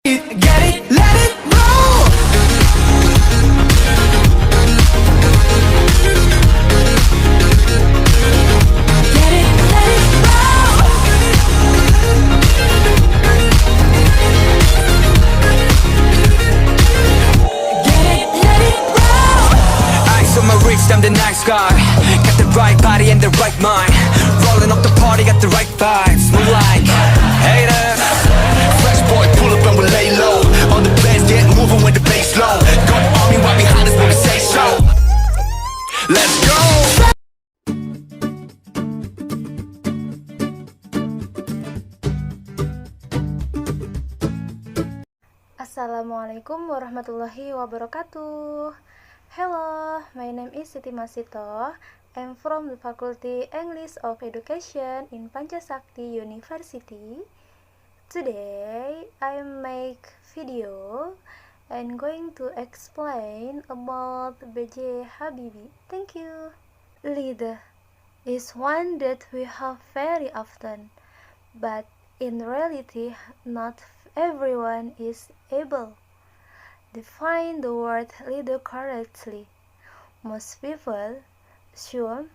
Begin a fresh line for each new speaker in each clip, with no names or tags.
Get it, let it roll. Get it, let it roll. Get it, let it roll. Eyes on my wrist, I'm the nice guy. Got the right body and the right mind. Rolling up the party, got the right vibes. Move like haters.
Fresh boy, pull up and we lay low. On the bass, get moving with the bass low. Got the army right behind us when we say so. Let's go.
Assalamualaikum warahmatullahi wabarakatuh. Hello, my name is Siti Masito. I'm from the Faculty English of Education in Pancasakti University. Today, I make video and going to explain about B.J. Habibie. Thank you. Leader is one that we have very often, but in reality, not everyone is able. Define the word leader correctly. Most people assume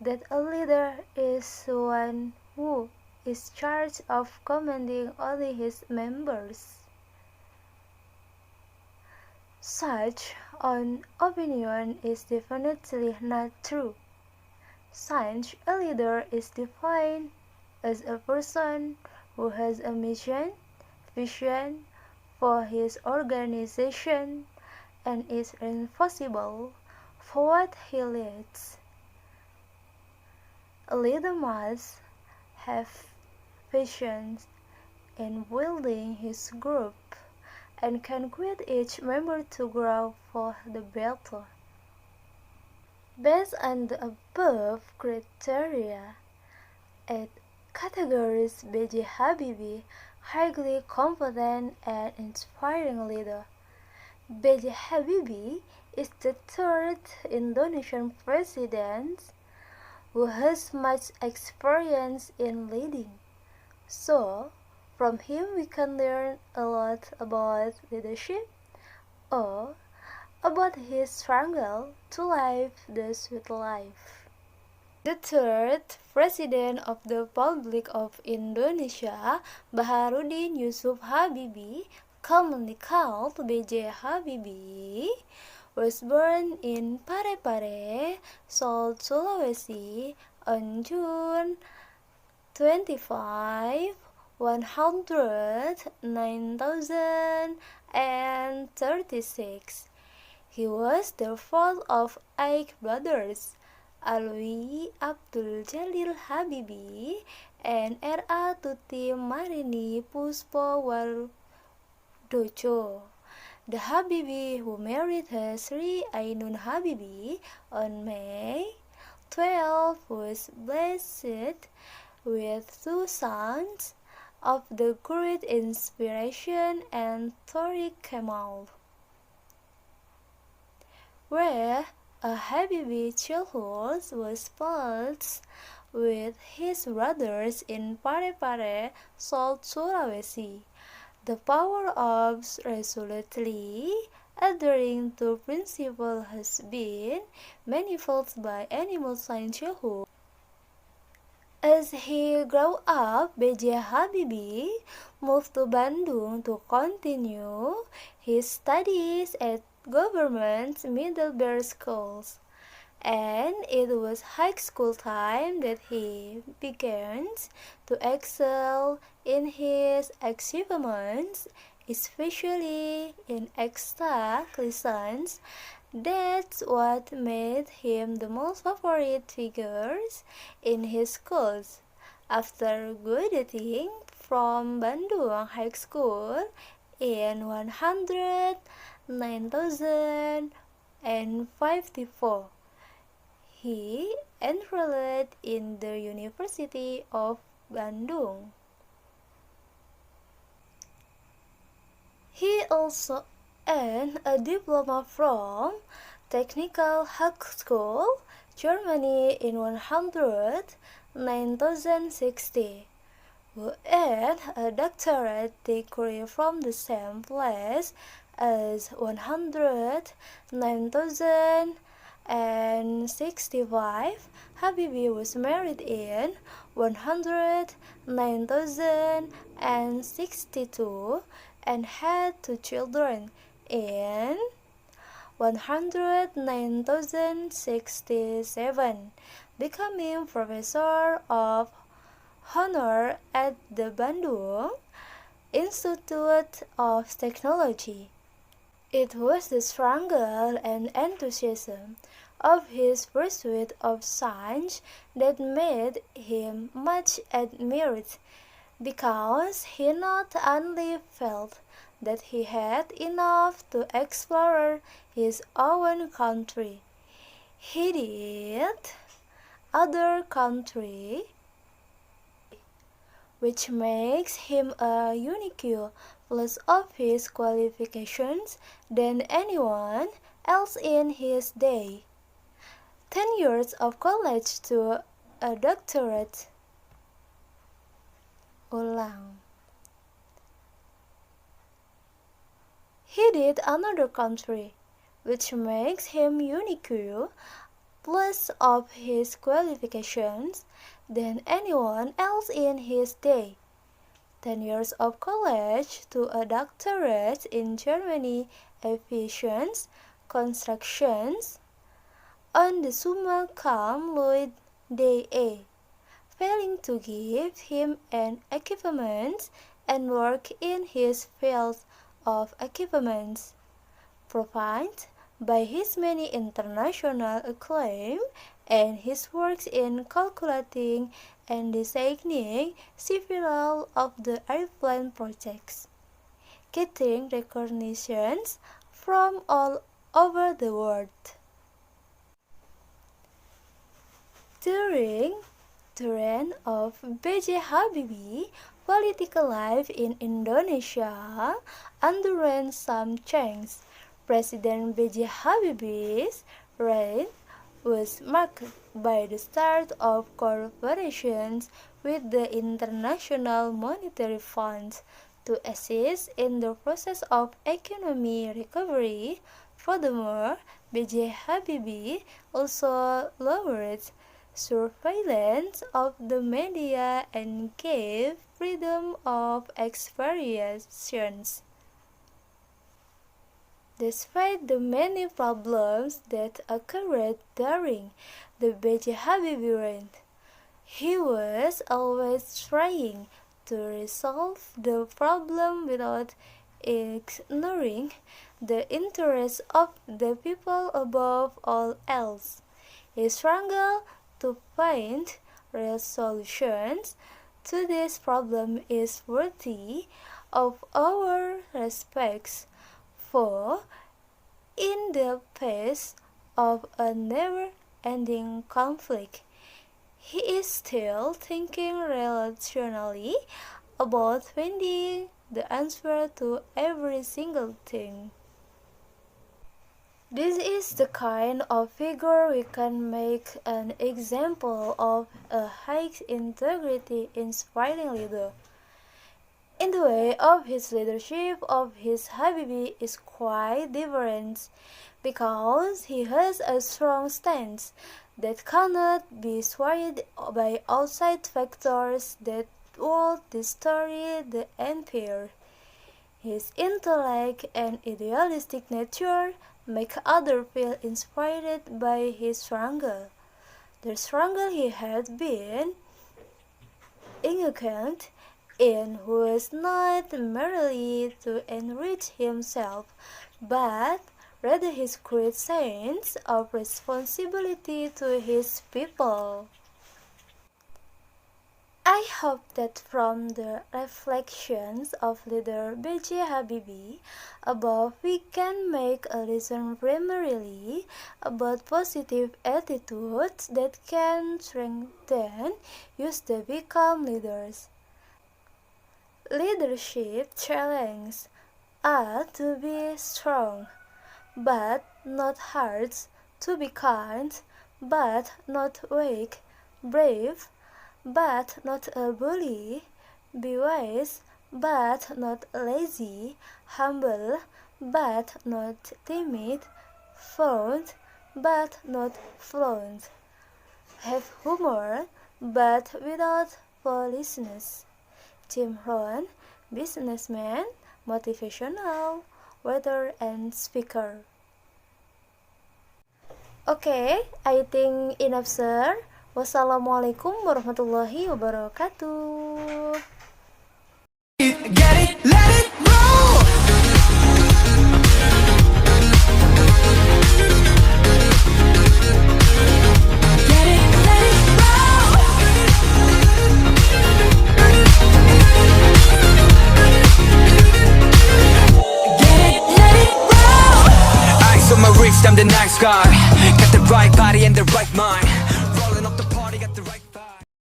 that a leader is one who is charged of commanding only his members. Such an opinion is definitely not true. Such a leader is defined as a person who has a mission, vision for his organization, and is responsible for what he leads. A leader must have patience in building his group and can guide each member to grow for the better. Based on the above criteria, 8 categories B.J. Habibie, highly competent and inspiring leader. B.J. Habibie is the third Indonesian president who has much experience in leading. So, from him we can learn a lot about leadership or about his struggle to live the sweet life. The third President of the Republic of Indonesia, Baharudin Yusuf Habibie, commonly called B.J. Habibie, was born in Parepare, South Sulawesi on June 25, 109,036. He was the fourth of 8 brothers, Alwi Abdul Jalil Habibie and R.A. Tuti Marini Puspo Wardojo. The Habibie who married her Sri Ainun Habibie on May 12 was blessed with 2 sons of the great inspiration and Tariq Kemal. Where a Habibie childhood was spent with his brothers in Parepare, South Sulawesi. The power of resolutely adhering to principle has been manifold by animal science childhood. As he grew up, B.J. Habibie moved to Bandung to continue his studies at government Middlebury schools, and it was high school time that he began to excel in his achievements, especially in extra lessons. That's what made him the most favorite figures in his schools. After graduating from Bandung High School in 109,054, he enrolled in the University of Bandung. He also earned a diploma from Technical Hochschule, Germany in 109,060. who earned a doctorate degree from the same place as 109,065. Habibie was married in 109,062 and had 2 children in 109,067, becoming Professor of Honor at the Bandung Institute of Technology. It was the struggle and enthusiasm of his pursuit of science that made him much admired, because he not only felt that he had enough to explore his own country, he did other country, which makes him a unique plus of his qualifications than anyone else in his day. 10 years of college to a doctorate. Ulang. He did another country, which makes him unique plus of his qualifications than anyone else in his day. 10 years of college to a doctorate in Germany, aviation constructions, on the summa cum laude Dei, failing to give him an equipment and work in his field of equipment, provided by his many international acclaim and his works in calculating and designing several of the airplane projects, getting recognitions from all over the world. During the reign of B.J. Habibie, political life in Indonesia underwent some change. President B.J. Habibie's reign was marked by the start of cooperations with the International Monetary Fund to assist in the process of economic recovery. Furthermore, B.J. Habibie also lowered surveillance of the media and gave freedom of expression. Despite the many problems that occurred during the B.J. Habibie reign, he was always trying to resolve the problem without ignoring the interests of the people above all else. He struggled to find real solutions to this problem is worthy of our respect, for in the face of a never-ending conflict, he is still thinking rationally about finding the answer to every single thing. This is the kind of figure we can make an example of a high integrity, inspiring leader. In the way of his leadership of his Habibie is quite different, because he has a strong stance that cannot be swayed by outside factors that would destroy the empire. His intellect and idealistic nature make others feel inspired by his struggle. The struggle he had been engaged in was not merely to enrich himself, but rather his great sense of responsibility to his people. I hope that from the reflections of leader B.J. Habibie above we can make a lesson primarily about positive attitudes that can strengthen youth to become leaders. Leadership challenges are to be strong, but not hard, to be kind, but not weak, brave, but not a bully, Be wise, but not lazy. Humble, but not timid. Fond, but not flaunt. Have humor, but without foolishness. Jim Rohn, businessman, motivational, writer, and speaker. Okay, I think enough, sir. Wassalamualaikum warahmatullahi wabarakatuh.
Get it, let it roll.
Get it, let it roll. Get it, let it roll. Eyes on my wrist, I'm the nice guy. Got the right body and the right mind.